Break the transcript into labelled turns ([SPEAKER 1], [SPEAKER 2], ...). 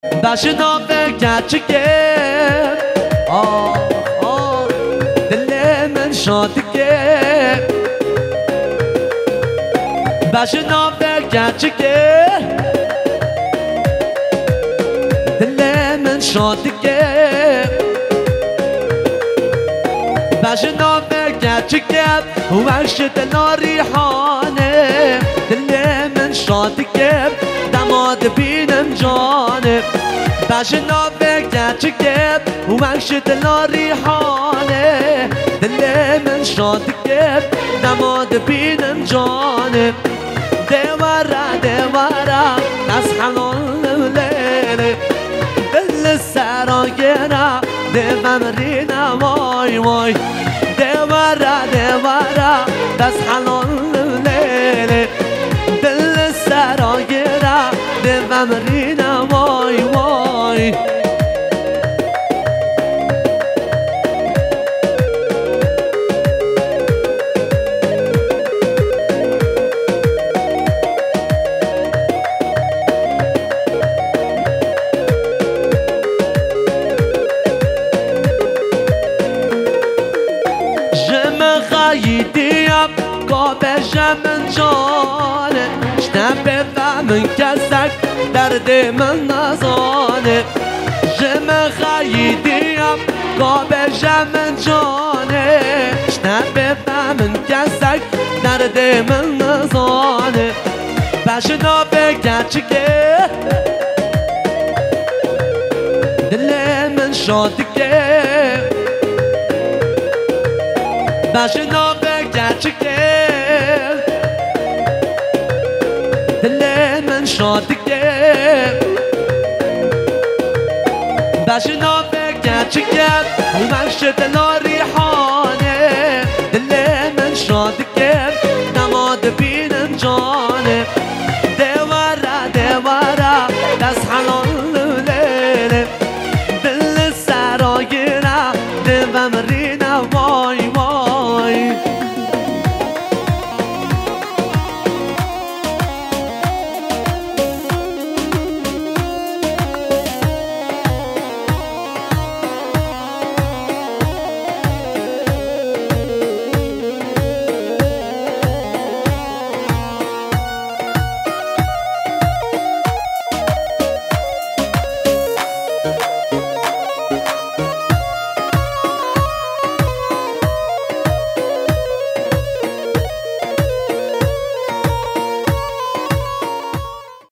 [SPEAKER 1] باشنا فکر چکه دل من شاد که باشنا فکر چکه دل من شاد که باشنا فکر چکه وش دل ریحانه دل من شاد که دماد بینم جانه باشنا فکر چکه وش دل ریحانه دل من شاد که دماد بینم جانه دوارا دوارا نسحنون الليل دل السرايرة دمرينا واي واي دوارا دوارا نسحنون الليل دل السرايرة دمرينا واي واي خايدياب قابش من جانه شنبه من كسك درد من نزانه جم خايدياب قابش من جانه شنبه من كسك درد من نزانه باشنا فکر چکه دل من شاد که باشنا فکر چکه دل من شاد که باشنا فکر چکه ومش دل ریحانه دل من شاد که